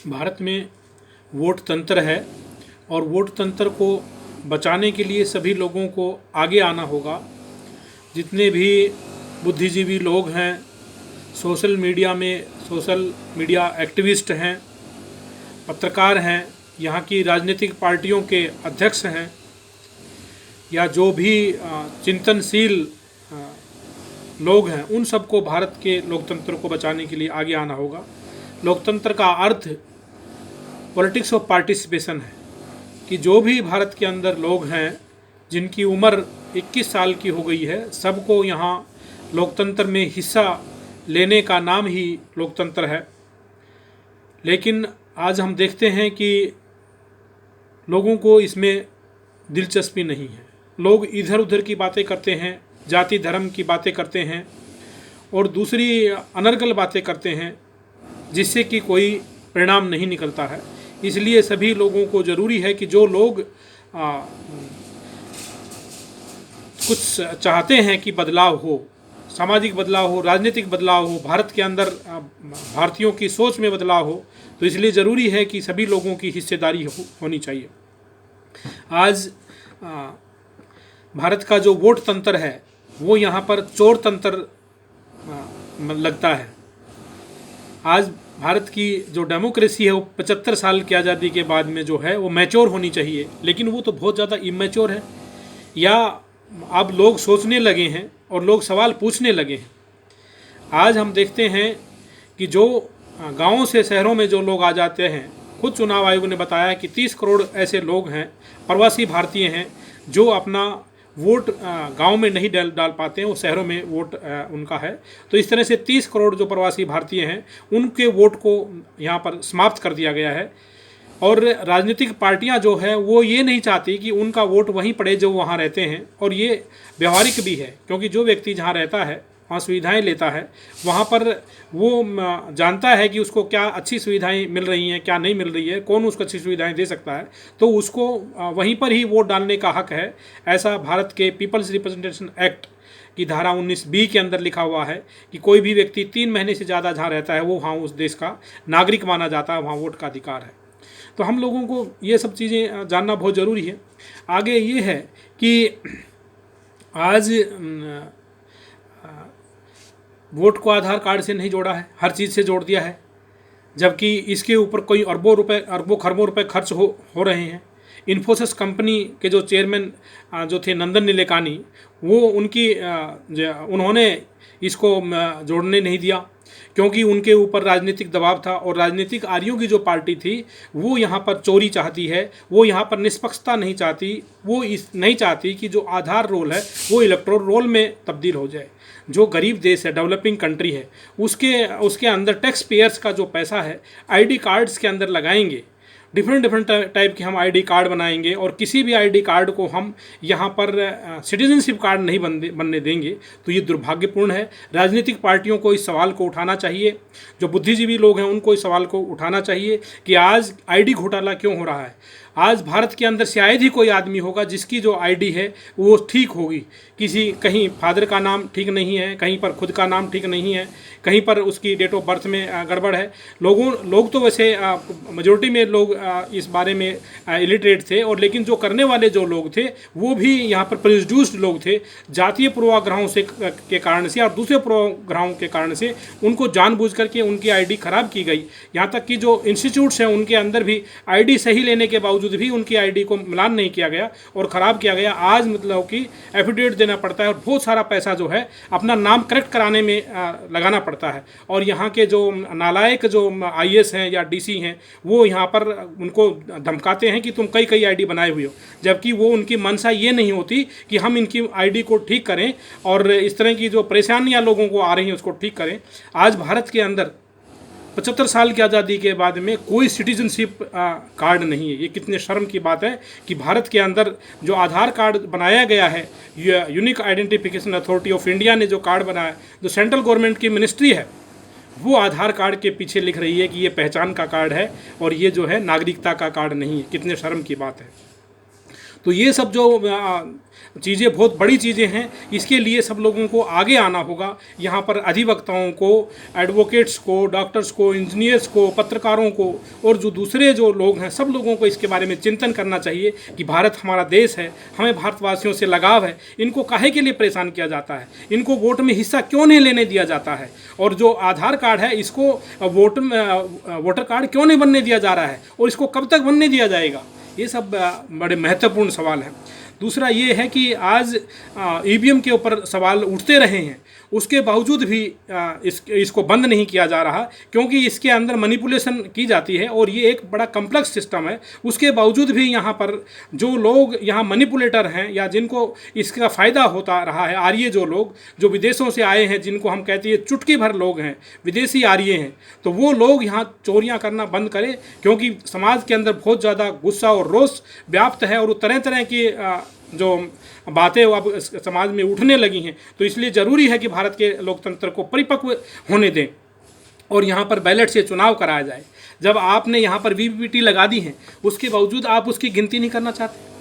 भारत में वोट तंत्र है और वोट तंत्र को बचाने के लिए सभी लोगों को आगे आना होगा। जितने भी बुद्धिजीवी लोग हैं, सोशल मीडिया एक्टिविस्ट हैं, पत्रकार हैं, यहाँ की राजनीतिक पार्टियों के अध्यक्ष हैं, या जो भी चिंतनशील लोग हैं, उन सबको भारत के लोकतंत्र को बचाने के लिए आगे आना होगा। लोकतंत्र का अर्थ पॉलिटिक्स ऑफ पार्टिसिपेशन है कि जो भी भारत के अंदर लोग हैं जिनकी उम्र 21 साल की हो गई है, सबको यहाँ लोकतंत्र में हिस्सा लेने का नाम ही लोकतंत्र है। लेकिन आज हम देखते हैं कि लोगों को इसमें दिलचस्पी नहीं है। लोग इधर उधर की बातें करते हैं, जाति धर्म की बातें करते हैं और दूसरी अनर्गल बातें करते हैं, जिससे कि कोई परिणाम नहीं निकलता है। इसलिए सभी लोगों को ज़रूरी है कि जो लोग कुछ चाहते हैं कि बदलाव हो, सामाजिक बदलाव हो, राजनीतिक बदलाव हो, भारत के अंदर भारतीयों की सोच में बदलाव हो, तो इसलिए ज़रूरी है कि सभी लोगों की हिस्सेदारी होनी चाहिए। आज भारत का जो वोट तंत्र है वो यहाँ पर चोर तंत्र लगता है। आज भारत की जो डेमोक्रेसी है वो 75 साल की आज़ादी के बाद में जो है वो मैच्योर होनी चाहिए, लेकिन वो तो बहुत ज़्यादा इमेच्योर है। या अब लोग सोचने लगे हैं और लोग सवाल पूछने लगे हैं। आज हम देखते हैं कि जो गांवों से शहरों में जो लोग आ जाते हैं, खुद चुनाव आयोग ने बताया कि 30 करोड़ ऐसे लोग हैं, प्रवासी भारतीय हैं, जो अपना वोट गांव में नहीं डाल पाते हैं, वो शहरों में वोट उनका है। तो इस तरह से 30 करोड़ जो प्रवासी भारतीय हैं उनके वोट को यहाँ पर समाप्त कर दिया गया है। और राजनीतिक पार्टियां जो है वो ये नहीं चाहती कि उनका वोट वहीं पड़े जो वहाँ रहते हैं, और ये व्यवहारिक भी है, क्योंकि जो व्यक्ति जहाँ रहता है, वहाँ सुविधाएं लेता है, वहाँ पर वो जानता है कि उसको क्या अच्छी सुविधाएं मिल रही हैं, क्या नहीं मिल रही है, कौन उसको अच्छी सुविधाएं दे सकता है, तो उसको वहीं पर ही वोट डालने का हक है। ऐसा भारत के पीपल्स रिप्रेजेंटेशन एक्ट की धारा 19B के अंदर लिखा हुआ है कि कोई भी व्यक्ति 3 महीने से ज़्यादा जहाँ रहता है वो वहाँ उस देश का नागरिक माना जाता है, वहाँ वोट का अधिकार है। तो हम लोगों को ये सब चीज़ें जानना बहुत ज़रूरी है। आगे ये है कि आज वोट को आधार कार्ड से नहीं जोड़ा है, हर चीज़ से जोड़ दिया है, जबकि इसके ऊपर कोई अरबों खरबों रुपए खर्च हो रहे हैं। इन्फोसिस कंपनी के जो चेयरमैन जो थे नंदन नीलेकानी, वो उन्होंने इसको जोड़ने नहीं दिया, क्योंकि उनके ऊपर राजनीतिक दबाव था। और राजनीतिक आर्यों की जो पार्टी थी वो यहाँ पर चोरी चाहती है, वो यहाँ पर निष्पक्षता नहीं चाहती, वो नहीं चाहती कि जो आधार रोल है वो इलेक्टोरल रोल में तब्दील हो जाए। जो गरीब देश है, डेवलपिंग कंट्री है, उसके अंदर टैक्स पेयर्स का जो पैसा है आईडी कार्ड्स के अंदर लगाएंगे, डिफरेंट टाइप के हम आईडी कार्ड बनाएंगे, और किसी भी आईडी कार्ड को हम यहाँ पर सिटीजनशिप कार्ड नहीं बनने देंगे, तो ये दुर्भाग्यपूर्ण है। राजनीतिक पार्टियों को इस सवाल को उठाना चाहिए, जो बुद्धिजीवी लोग हैं उनको इस सवाल को उठाना चाहिए कि आज आईडी घोटाला क्यों हो रहा है। आज भारत के अंदर शायद ही कोई आदमी होगा जिसकी जो आईडी है वो ठीक होगी। कहीं फादर का नाम ठीक नहीं है, कहीं पर खुद का नाम ठीक नहीं है, कहीं पर उसकी डेट ऑफ बर्थ में गड़बड़ है। लोग तो वैसे मेजोरिटी में लोग इस बारे में इलिटरेट थे, और लेकिन जो करने वाले जो लोग थे वो भी यहाँ पर प्रेजुडिस्ड लोग थे, जातीय पूर्वाग्रहों से के कारण से और दूसरे पूर्वाग्रहों के कारण से उनको जानबूझ करके उनकी आईडी खराब की गई। यहाँ तक कि जो इंस्टीट्यूट्स हैं उनके अंदर भी आईडी सही लेने के बावजूद भी उनकी आईडी को मिलान नहीं किया गया और ख़राब किया गया। आज मतलब कि एफिडेविट देना पड़ता है और बहुत सारा पैसा जो है अपना नाम करेक्ट कराने में लगाना पड़ता है। और यहाँ के जो नालायक जो IAS हैं या DC हैं वो यहाँ पर उनको धमकाते हैं कि तुम कई आईडी बनाए हुए हो, जबकि वो उनकी मंशा ये नहीं होती कि हम इनकी आईडी को ठीक करें और इस तरह की जो परेशानियाँ लोगों को आ रही हैं उसको ठीक करें। आज भारत के अंदर 75 साल की आज़ादी के बाद में कोई सिटीजनशिप कार्ड नहीं है। ये कितने शर्म की बात है कि भारत के अंदर जो आधार कार्ड बनाया गया है, unique identification authority of India ने जो कार्ड बनाया, जो सेंट्रल गवर्नमेंट की मिनिस्ट्री है, वो आधार कार्ड के पीछे लिख रही है कि ये पहचान का कार्ड है और ये जो है नागरिकता का कार्ड नहीं है। कितने शर्म की बात है। तो ये सब जो चीज़ें बहुत बड़ी चीज़ें हैं, इसके लिए सब लोगों को आगे आना होगा। यहाँ पर अधिवक्ताओं को, एडवोकेट्स को, डॉक्टर्स को, इंजीनियर्स को, पत्रकारों को और जो दूसरे जो लोग हैं, सब लोगों को इसके बारे में चिंतन करना चाहिए कि भारत हमारा देश है, हमें भारतवासियों से लगाव है, इनको काहे के लिए परेशान किया जाता है, इनको वोट में हिस्सा क्यों नहीं लेने दिया जाता है, और जो आधार कार्ड है इसको वोटर कार्ड क्यों नहीं बनने दिया जा रहा है, और इसको कब तक बनने दिया जाएगा। ये सब बड़े महत्वपूर्ण सवाल हैं। दूसरा ये है कि आज ईवीएम के ऊपर सवाल उठते रहे हैं, उसके बावजूद भी इसको बंद नहीं किया जा रहा, क्योंकि इसके अंदर मैनिपुलेशन की जाती है और ये एक बड़ा कम्प्लेक्स सिस्टम है। उसके बावजूद भी यहाँ पर जो लोग यहाँ मैनिपुलेटर हैं या जिनको इसका फ़ायदा होता रहा है, आर्य जो लोग जो विदेशों से आए हैं, जिनको हम कहते हैं चुटकी भर लोग हैं, विदेशी आर्य हैं, तो वो लोग यहाँ चोरियाँ करना बंद करें, क्योंकि समाज के अंदर बहुत ज़्यादा गुस्सा और रोष व्याप्त है और तरह तरह की जो बातें अब समाज में उठने लगी हैं। तो इसलिए ज़रूरी है कि भारत के लोकतंत्र को परिपक्व होने दें और यहाँ पर बैलेट से चुनाव कराया जाए। जब आपने यहाँ पर वीवीपीटी लगा दी है, उसके बावजूद आप उसकी गिनती नहीं करना चाहते।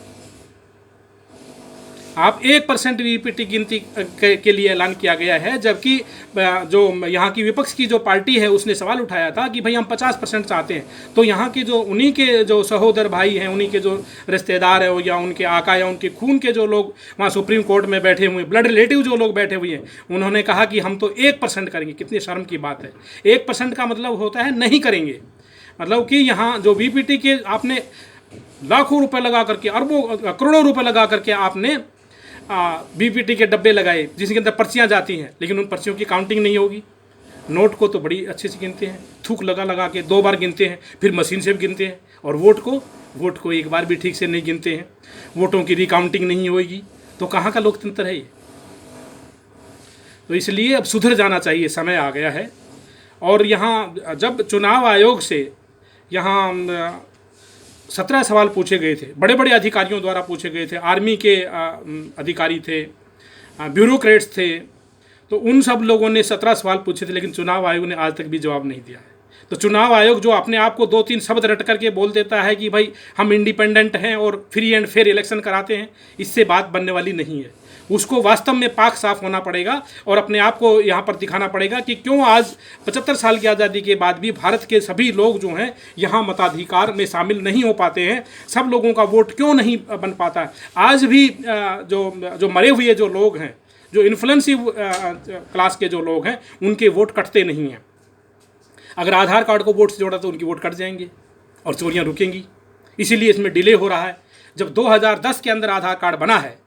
आप 1% वीवीपीटी गिनती के लिए ऐलान किया गया है, जबकि जो यहाँ की विपक्ष की जो पार्टी है उसने सवाल उठाया था कि भाई हम 50% चाहते हैं। तो यहाँ के जो उन्हीं के जो सहोदर भाई हैं, उन्हीं के जो रिश्तेदार हैं या उनके आका या उनके खून के जो लोग वहाँ सुप्रीम कोर्ट में बैठे हुए, ब्लड रिलेटिव जो लोग बैठे हुए हैं, उन्होंने कहा कि हम तो 1% करेंगे। कितनी शर्म की बात है। 1% का मतलब होता है नहीं करेंगे, मतलब कि यहाँ जो वीवीपीटी के आपने लाखों रुपए लगा करके, अरबों करोड़ों रुपए लगा करके आपने वीवीपीटी के डब्बे लगाए जिसके अंदर पर्चियाँ जाती हैं, लेकिन उन पर्चियों की काउंटिंग नहीं होगी। नोट को तो बड़ी अच्छे से गिनते हैं, थूक लगा लगा के 2 बार गिनते हैं, फिर मशीन से भी गिनते हैं, और वोट को एक बार भी ठीक से नहीं गिनते हैं। वोटों की रिकाउंटिंग नहीं होगी, तो कहाँ का लोकतंत्र है ये। तो इसलिए अब सुधर जाना चाहिए, समय आ गया है। और यहाँ जब चुनाव आयोग से यहाँ 17 सवाल पूछे गए थे, बड़े बड़े अधिकारियों द्वारा पूछे गए थे, आर्मी के अधिकारी थे, ब्यूरोक्रेट्स थे, तो उन सब लोगों ने 17 सवाल पूछे थे, लेकिन चुनाव आयोग ने आज तक भी जवाब नहीं दिया है। तो चुनाव आयोग जो अपने आप को 2-3 शब्द रट करके बोल देता है कि भाई हम इंडिपेंडेंट हैं और फ्री एंड फेयर इलेक्शन कराते हैं, इससे बात बनने वाली नहीं है। उसको वास्तव में पाक साफ होना पड़ेगा और अपने आप को यहाँ पर दिखाना पड़ेगा कि क्यों आज 75 साल की आज़ादी के बाद भी भारत के सभी लोग जो हैं यहाँ मताधिकार में शामिल नहीं हो पाते हैं, सब लोगों का वोट क्यों नहीं बन पाता है। आज भी जो मरे हुए जो लोग हैं, जो इन्फ्लुएंसिव क्लास के जो लोग हैं, उनके वोट कटते नहीं हैं। अगर आधार कार्ड को वोट से जोड़ा तो उनकी वोट कट जाएंगे और चोरियाँ रुकेंगी। इसीलिए इसमें डिले हो रहा है। जब 2010 के अंदर आधार कार्ड बना है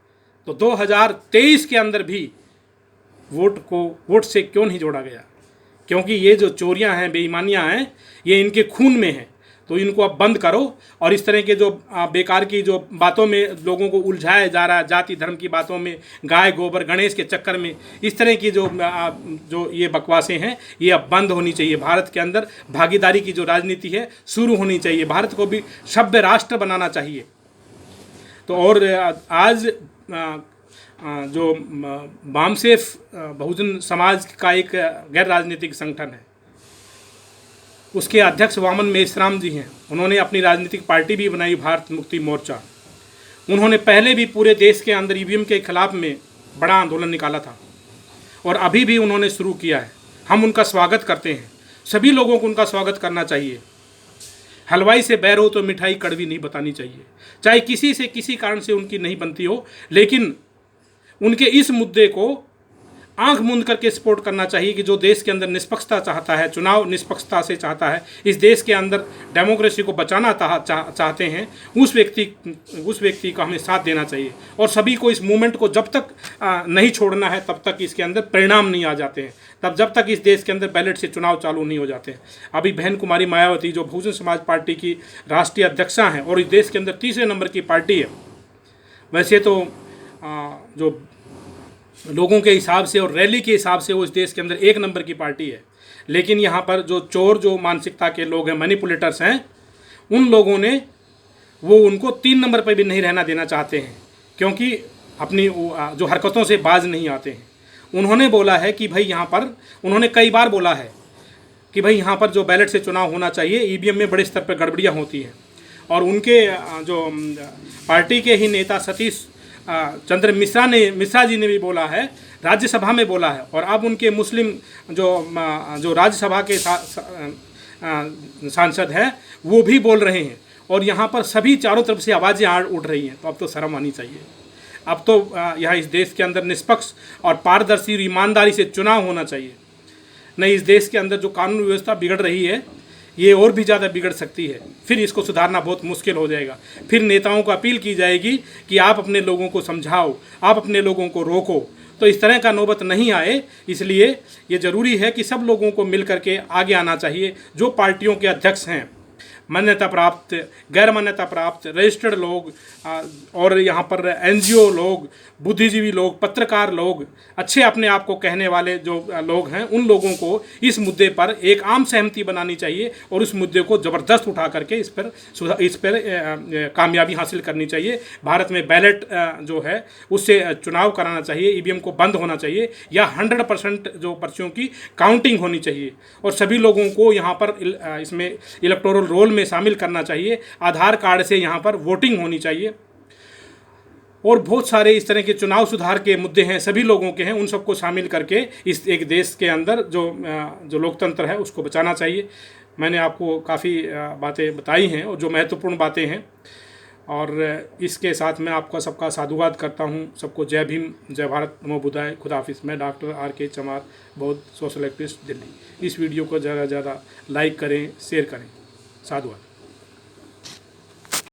तो 2023 के अंदर भी वोट से क्यों नहीं जोड़ा गया? क्योंकि ये जो चोरियां हैं, बेईमानियां हैं, ये इनके खून में हैं। तो इनको अब बंद करो और इस तरह के जो बेकार की जो बातों में लोगों को उलझाया जा रहा है, जाति धर्म की बातों में, गाय गोबर गणेश के चक्कर में, इस तरह की जो ये बकवासें हैं, ये अब बंद होनी चाहिए। भारत के अंदर भागीदारी की जो राजनीति है शुरू होनी चाहिए। भारत को भी सभ्य राष्ट्र बनाना चाहिए। तो और आज जो वामसेफ बहुजन समाज का एक गैर राजनीतिक संगठन है, उसके अध्यक्ष वामन मेश्राम जी हैं। उन्होंने अपनी राजनीतिक पार्टी भी बनाई, भारत मुक्ति मोर्चा। उन्होंने पहले भी पूरे देश के अंदर ईवीएम के खिलाफ में बड़ा आंदोलन निकाला था और अभी भी उन्होंने शुरू किया है। हम उनका स्वागत करते हैं, सभी लोगों को उनका स्वागत करना चाहिए। हलवाई से बैर हो तो मिठाई कड़वी नहीं बतानी चाहिए, चाहे किसी से किसी कारण से उनकी नहीं बनती हो, लेकिन उनके इस मुद्दे को आंख मूंद करके सपोर्ट करना चाहिए कि जो देश के अंदर निष्पक्षता चाहता है, चुनाव निष्पक्षता से चाहता है, इस देश के अंदर डेमोक्रेसी को बचाना चाहते हैं, उस व्यक्ति का हमें साथ देना चाहिए। और सभी को इस मूवमेंट को जब तक नहीं छोड़ना है, तब तक इसके अंदर परिणाम नहीं आ जाते हैं, जब तक इस देश के अंदर बैलेट से चुनाव चालू नहीं हो जाते हैं। अभी बहन कुमारी मायावती जो बहुजन समाज पार्टी की राष्ट्रीय अध्यक्षा हैं और इस देश के अंदर तीसरे नंबर की पार्टी है, वैसे तो जो लोगों के हिसाब से और रैली के हिसाब से वो इस देश के अंदर 1 नंबर की पार्टी है, लेकिन यहाँ पर जो चोर, जो मानसिकता के लोग हैं, मैनिपुलेटर्स हैं, उन लोगों ने उनको 3 नंबर पर भी नहीं रहना देना चाहते हैं, क्योंकि अपनी जो हरकतों से बाज नहीं आते हैं। उन्होंने बोला है कि भाई यहाँ पर, उन्होंने कई बार बोला है कि भाई यहाँ पर जो बैलेट से चुनाव होना चाहिए, ईवीएम में बड़े स्तर पर गड़बड़ियाँ होती हैं। और उनके जो पार्टी के ही नेता सतीश चंद्र मिश्रा जी ने भी बोला है, राज्यसभा में बोला है, और अब उनके मुस्लिम जो राज्यसभा के सांसद हैं वो भी बोल रहे हैं, और यहाँ पर सभी चारों तरफ से आवाज़ें उठ रही हैं। तो अब तो शर्म आनी चाहिए। अब तो यहाँ इस देश के अंदर निष्पक्ष और पारदर्शी और ईमानदारी से चुनाव होना चाहिए। नहीं, इस देश के अंदर जो कानून व्यवस्था बिगड़ रही है ये और भी ज़्यादा बिगड़ सकती है। फिर इसको सुधारना बहुत मुश्किल हो जाएगा। फिर नेताओं को अपील की जाएगी कि आप अपने लोगों को समझाओ, आप अपने लोगों को रोको। तो इस तरह का नौबत नहीं आए, इसलिए ये ज़रूरी है कि सब लोगों को मिल करके आगे आना चाहिए। जो पार्टियों के अध्यक्ष हैं, मान्यता प्राप्त, गैर मान्यता प्राप्त, रजिस्टर्ड लोग और यहाँ पर एनजीओ लोग, बुद्धिजीवी लोग, पत्रकार लोग, अच्छे अपने आप को कहने वाले जो लोग हैं, उन लोगों को इस मुद्दे पर एक आम सहमति बनानी चाहिए और उस मुद्दे को ज़बरदस्त उठा करके इस पर कामयाबी हासिल करनी चाहिए। भारत में बैलेट जो है उससे चुनाव कराना चाहिए, ईवीएम को बंद होना चाहिए, या 100% जो पर्चियों की काउंटिंग होनी चाहिए, और सभी लोगों को यहाँ पर इसमें इलेक्टोरल रोल में शामिल करना चाहिए। आधार कार्ड से यहाँ पर वोटिंग होनी चाहिए, और बहुत सारे इस तरह के चुनाव सुधार के मुद्दे हैं, सभी लोगों के हैं, उन सबको शामिल करके इस एक देश के अंदर जो लोकतंत्र है उसको बचाना चाहिए। मैंने आपको काफ़ी बातें बताई हैं और जो महत्वपूर्ण बातें हैं, और इसके साथ मैं आपका सबका साधुवाद करता हूँ। सबको जय भीम, जय भारत, नमो बुद्धाय, खुदा हाफिज़। मैं डॉक्टर R.K. चमार, बौद्ध सोशल एक्टिविस्ट, दिल्ली। इस वीडियो को ज़्यादा से ज़्यादा लाइक करें, शेयर करें। साधुवाद।